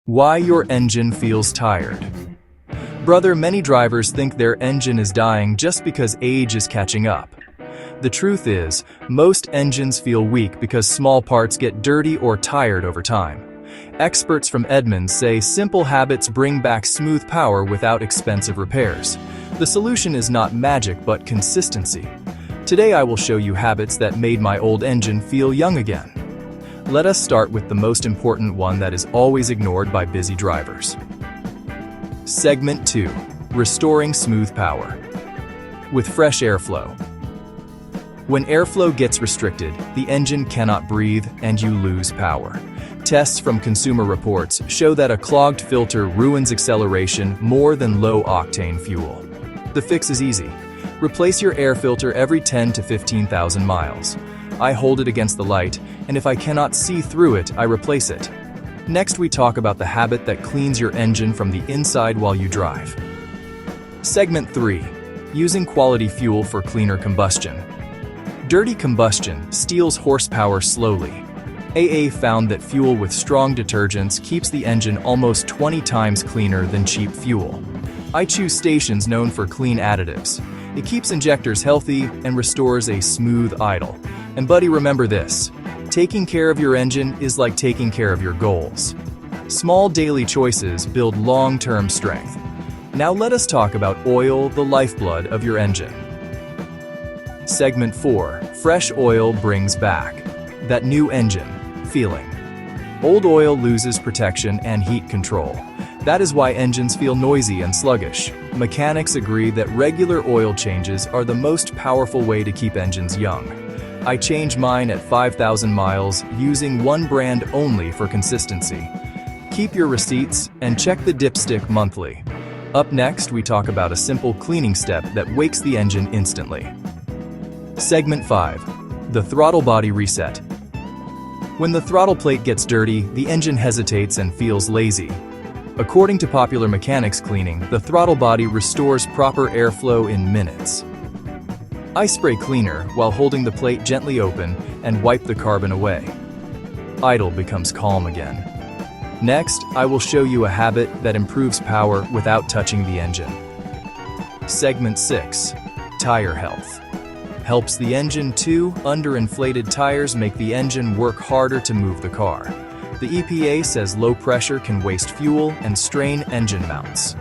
Why your engine feels tired. Brother, many drivers think their engine is dying just because age is catching up. The truth is, most engines feel weak because small parts get dirty or tired over time. Experts from Edmunds say simple habits bring back smooth power without expensive repairs. The solution is not magic but consistency. Today I will show you habits that made my old engine feel young again. Let us start with the most important one that is always ignored by busy drivers. Segment 2. Restoring smooth power. With fresh airflow. When airflow gets restricted, the engine cannot breathe and you lose power. Tests from Consumer Reports show that a clogged filter ruins acceleration more than low-octane fuel. The fix is easy. Replace your air filter every 10 to 15,000 miles. I hold it against the light, and if I cannot see through it, I replace it. Next, we talk about the habit that cleans your engine from the inside while you drive. Segment 3. Using quality fuel for cleaner combustion. Dirty combustion steals horsepower slowly. AA found that fuel with strong detergents keeps the engine almost 20 times cleaner than cheap fuel. I choose stations known for clean additives. It keeps injectors healthy and restores a smooth idle. And buddy, remember this. Taking care of your engine is like taking care of your goals. Small daily choices build long-term strength. Now let us talk about oil, the lifeblood of your engine. Segment 4. Fresh oil brings back that new engine feeling. Old oil loses protection and heat control. That is why engines feel noisy and sluggish. Mechanics agree that regular oil changes are the most powerful way to keep engines young. I change mine at 5,000 miles using one brand only for consistency. Keep your receipts and check the dipstick monthly. Up next, we talk about a simple cleaning step that wakes the engine instantly. Segment 5. The throttle body reset. When the throttle plate gets dirty, the engine hesitates and feels lazy. According to Popular Mechanics Cleaning, the throttle body restores proper airflow in minutes. I spray cleaner while holding the plate gently open and wipe the carbon away. Idle becomes calm again. Next, I will show you a habit that improves power without touching the engine. Segment 6. Tire health. Helps the engine too. Underinflated tires make the engine work harder to move the car. The EPA says low pressure can waste fuel and strain engine mounts.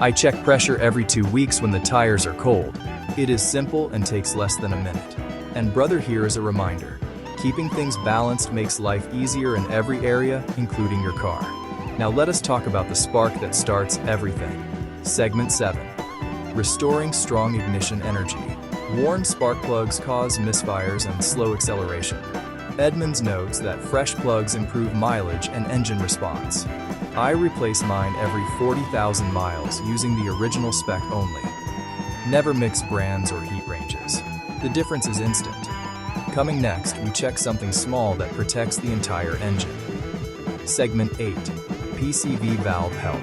I check pressure every 2 weeks when the tires are cold. It is simple and takes less than a minute. And brother, here is a reminder. Keeping things balanced makes life easier in every area, including your car. Now let us talk about the spark that starts everything. Segment 7. Restoring strong ignition energy. Worn spark plugs cause misfires and slow acceleration. Edmunds notes that fresh plugs improve mileage and engine response. I replace mine every 40,000 miles using the original spec only. Never mix brands or heat ranges. The difference is instant. Coming next, we check something small that protects the entire engine. Segment 8. PCV valve health.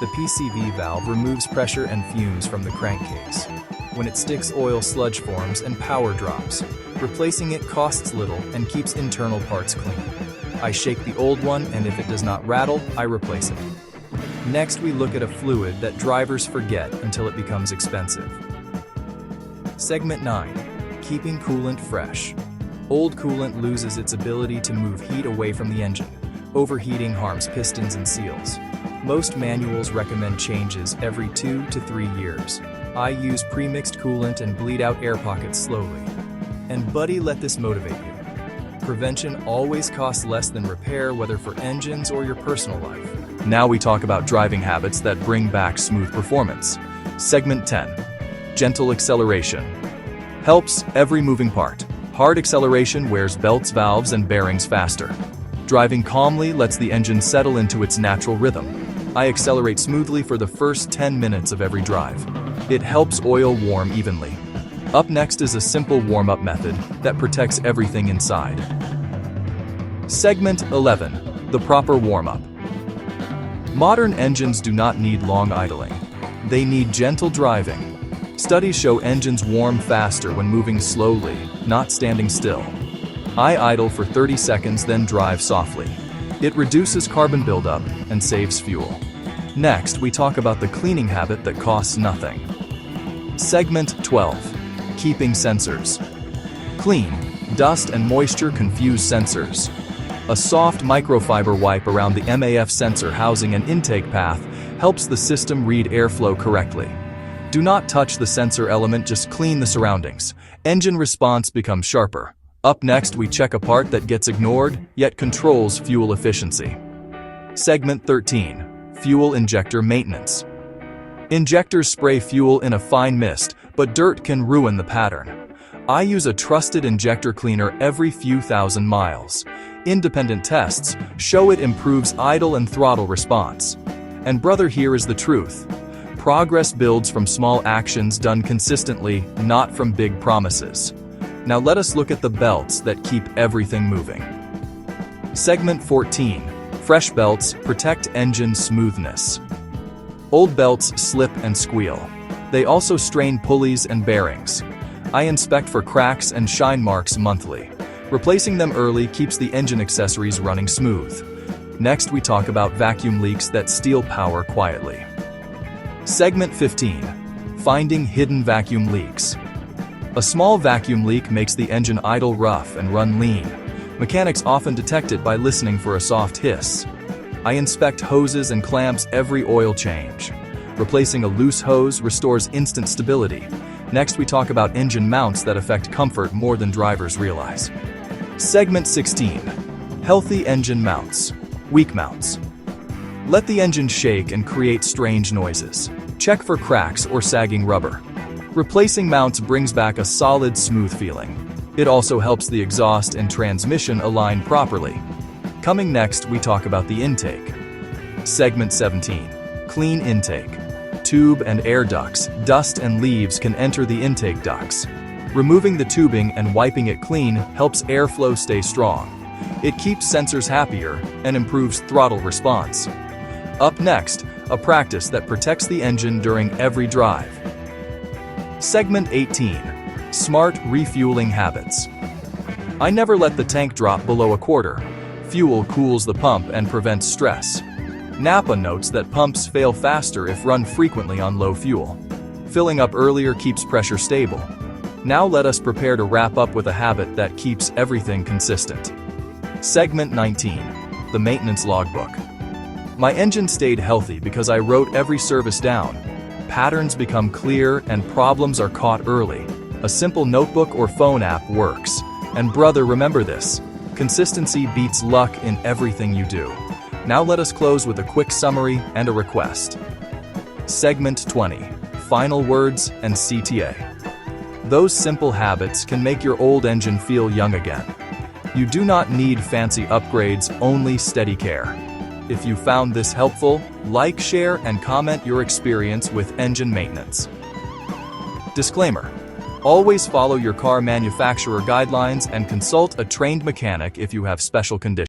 The PCV valve removes pressure and fumes from the crankcase. When it sticks, oil sludge forms and power drops. Replacing it costs little and keeps internal parts clean. I shake the old one, and if it does not rattle, I replace it. Next, we look at a fluid that drivers forget until it becomes expensive. Segment 9. Keeping coolant fresh. Old coolant loses its ability to move heat away from the engine. Overheating harms pistons and seals. Most manuals recommend changes every 2 to 3 years. I use pre-mixed coolant and bleed out air pockets slowly. And buddy, let this motivate you. Prevention always costs less than repair, whether for engines or your personal life. Now we talk about driving habits that bring back smooth performance. Segment 10. Gentle acceleration. Helps every moving part. Hard acceleration wears belts, valves, and bearings faster. Driving calmly lets the engine settle into its natural rhythm. I accelerate smoothly for the first 10 minutes of every drive. It helps oil warm evenly. Up next is a simple warm-up method that protects everything inside. Segment 11. The proper warm-up. Modern engines do not need long idling. They need gentle driving. Studies show engines warm faster when moving slowly, not standing still. I idle for 30 seconds, then drive softly. It reduces carbon buildup and saves fuel. Next, we talk about the cleaning habit that costs nothing. Segment 12. Keeping sensors. Clean. Dust and moisture confuse sensors. A soft microfiber wipe around the MAF sensor housing and intake path helps the system read airflow correctly. Do not touch the sensor element, just clean the surroundings. Engine response becomes sharper. Up next, we check a part that gets ignored, yet controls fuel efficiency. Segment 13. Fuel injector maintenance. Injectors spray fuel in a fine mist, but dirt can ruin the pattern. I use a trusted injector cleaner every few thousand miles. Independent tests show it improves idle and throttle response. And brother, here is the truth. Progress builds from small actions done consistently, not from big promises. Now let us look at the belts that keep everything moving. Segment 14. Fresh belts protect engine smoothness. Old belts slip and squeal. They also strain pulleys and bearings. I inspect for cracks and shine marks monthly. Replacing them early keeps the engine accessories running smooth. Next, we talk about vacuum leaks that steal power quietly. Segment 15. Finding hidden vacuum leaks. A small vacuum leak makes the engine idle rough and run lean. Mechanics often detect it by listening for a soft hiss. I inspect hoses and clamps every oil change. Replacing a loose hose restores instant stability. Next, we talk about engine mounts that affect comfort more than drivers realize. Segment 16. Healthy engine mounts. Weak mounts. Let the engine shake and create strange noises. Check for cracks or sagging rubber. Replacing mounts brings back a solid, smooth feeling. It also helps the exhaust and transmission align properly. Coming next, we talk about the intake. Segment 17. Clean intake. Tube and air ducts, dust and leaves can enter the intake ducts. Removing the tubing and wiping it clean helps airflow stay strong. It keeps sensors happier and improves throttle response. Up next, a practice that protects the engine during every drive. Segment 18. Smart refueling habits. I never let the tank drop below a quarter. Fuel cools the pump and prevents stress. Napa notes that pumps fail faster if run frequently on low fuel. Filling up earlier keeps pressure stable. Now let us prepare to wrap up with a habit that keeps everything consistent. Segment 19. The maintenance logbook. My engine stayed healthy because I wrote every service down. Patterns become clear and problems are caught early. A simple notebook or phone app works. And brother, remember this. Consistency beats luck in everything you do. Now let us close with a quick summary and a request. Segment 20. Final words and CTA. Those simple habits can make your old engine feel young again. You do not need fancy upgrades, only steady care. If you found this helpful, like, share, and comment your experience with engine maintenance. Disclaimer: always follow your car manufacturer guidelines and consult a trained mechanic if you have special conditions.